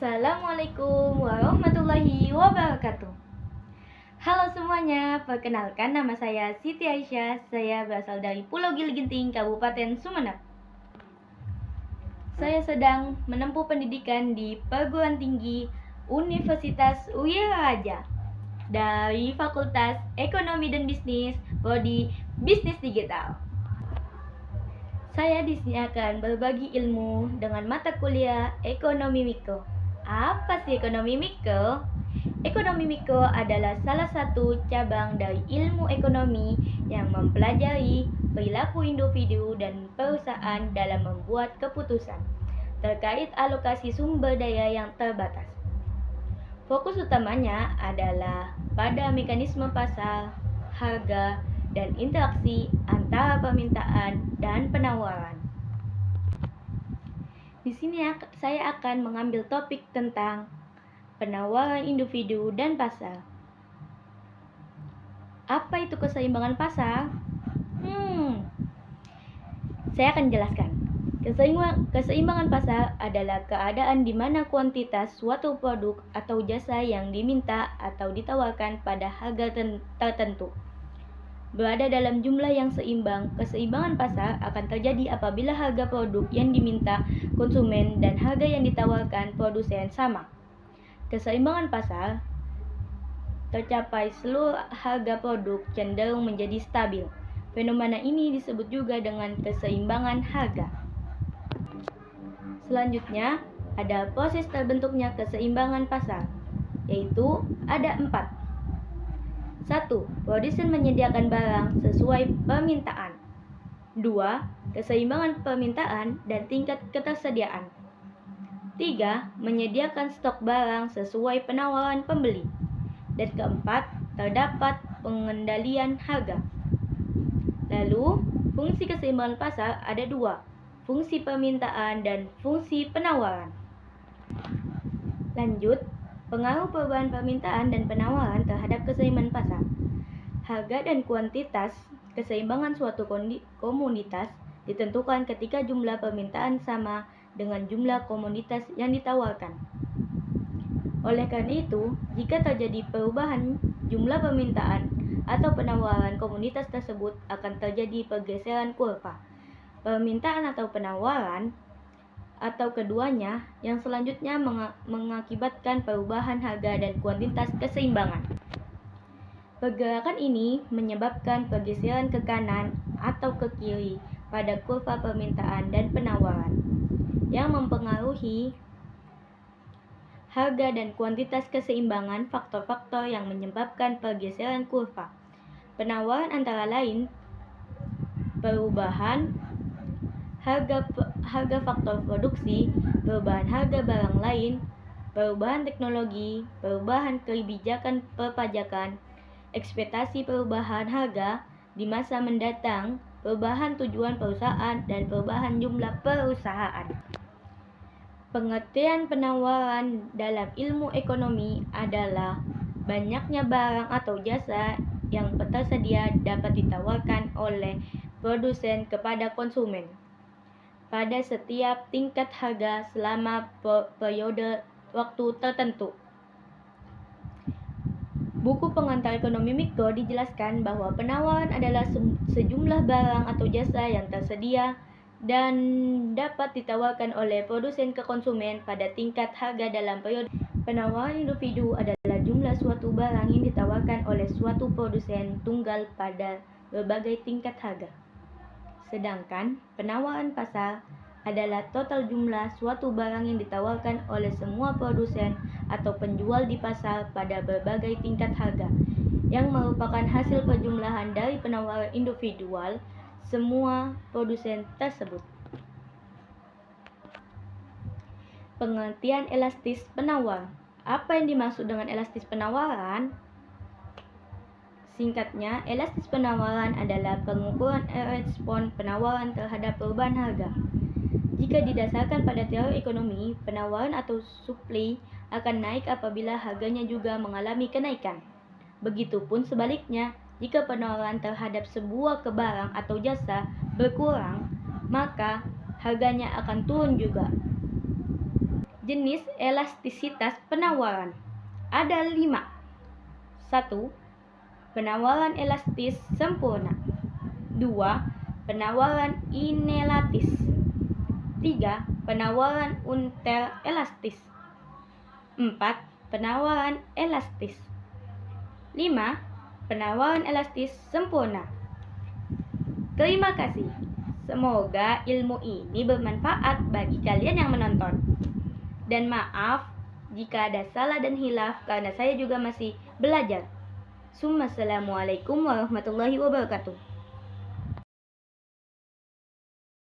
Assalamualaikum warahmatullahi wabarakatuh. Halo semuanya, perkenalkan nama saya Siti Aisyah. Saya berasal dari Pulau Gili Ginting, Kabupaten Sumeneb. Saya sedang menempuh pendidikan di perguruan tinggi Universitas Wiraraja dari Fakultas Ekonomi dan Bisnis, Prodi Bisnis Digital. Saya di sini akan berbagi ilmu dengan mata kuliah Ekonomi Mikro. Apa sih ekonomi mikro? Ekonomi mikro adalah salah satu cabang dari ilmu ekonomi yang mempelajari perilaku individu dan perusahaan dalam membuat keputusan terkait alokasi sumber daya yang terbatas. Fokus utamanya adalah pada mekanisme pasar, harga, dan interaksi antara permintaan dan penawaran. Di sini saya akan mengambil topik tentang penawaran individu dan pasar. Apa itu keseimbangan pasar? Saya akan jelaskan. Keseimbangan pasar adalah keadaan di mana kuantitas suatu produk atau jasa yang diminta atau ditawarkan pada harga tertentu berada dalam jumlah yang seimbang. Keseimbangan pasar akan terjadi apabila harga produk yang diminta konsumen dan harga yang ditawarkan produsen sama. Keseimbangan pasar tercapai seluruh harga produk cenderung menjadi stabil. Fenomena ini disebut juga dengan keseimbangan harga. Selanjutnya, ada proses terbentuknya keseimbangan pasar, yaitu ada 4. 1. Produsen menyediakan barang sesuai permintaan. 2. Keseimbangan permintaan dan tingkat ketersediaan. 3. Menyediakan stok barang sesuai penawaran pembeli. Dan keempat, terdapat pengendalian harga. Lalu, fungsi keseimbangan pasar ada 2, fungsi permintaan dan fungsi penawaran. Lanjut, pengaruh perubahan permintaan dan penawaran terhadap keseimbangan pasar. Harga dan kuantitas keseimbangan suatu komoditas ditentukan ketika jumlah permintaan sama dengan jumlah komoditas yang ditawarkan. Oleh karena itu, jika terjadi perubahan jumlah permintaan atau penawaran komoditas tersebut, akan terjadi pergeseran kurva permintaan atau penawaran atau keduanya yang selanjutnya mengakibatkan perubahan harga dan kuantitas keseimbangan. Pergerakan ini menyebabkan pergeseran ke kanan atau ke kiri pada kurva permintaan dan penawaran yang mempengaruhi harga dan kuantitas keseimbangan. Faktor-faktor yang menyebabkan pergeseran kurva penawaran antara lain perubahan harga faktor produksi, perubahan harga barang lain, perubahan teknologi, perubahan kebijakan perpajakan, ekspektasi perubahan harga di masa mendatang, perubahan tujuan perusahaan, dan perubahan jumlah perusahaan. Pengertian penawaran dalam ilmu ekonomi adalah banyaknya barang atau jasa yang tersedia dapat ditawarkan oleh produsen kepada konsumen pada setiap tingkat harga selama periode waktu tertentu. Buku pengantar ekonomi mikro dijelaskan bahwa penawaran adalah sejumlah barang atau jasa yang tersedia dan dapat ditawarkan oleh produsen ke konsumen pada tingkat harga dalam periode. Penawaran individu adalah jumlah suatu barang yang ditawarkan oleh suatu produsen tunggal pada berbagai tingkat harga. Sedangkan penawaran pasar adalah total jumlah suatu barang yang ditawarkan oleh semua produsen atau penjual di pasar pada berbagai tingkat harga, yang merupakan hasil perjumlahan dari penawaran individual semua produsen tersebut. Pengertian elastis penawar. Apa yang dimaksud dengan elastis penawaran? Singkatnya, elastis penawaran adalah pengukuran respon penawaran terhadap perubahan harga. Jika didasarkan pada teori ekonomi, penawaran atau supply akan naik apabila harganya juga mengalami kenaikan. Begitupun sebaliknya, jika penawaran terhadap sebuah barang atau jasa berkurang, maka harganya akan turun juga. Jenis elastisitas penawaran ada 5. 1. Penawaran elastis sempurna. 2. Penawaran inelastis. 3. Penawaran interelastis. 4. Penawaran elastis. 5. Penawaran elastis sempurna. Terima kasih. Semoga ilmu ini bermanfaat bagi kalian yang menonton. Dan maaf jika ada salah dan hilaf karena saya juga masih belajar. Assalamualaikum warahmatullahi wabarakatuh.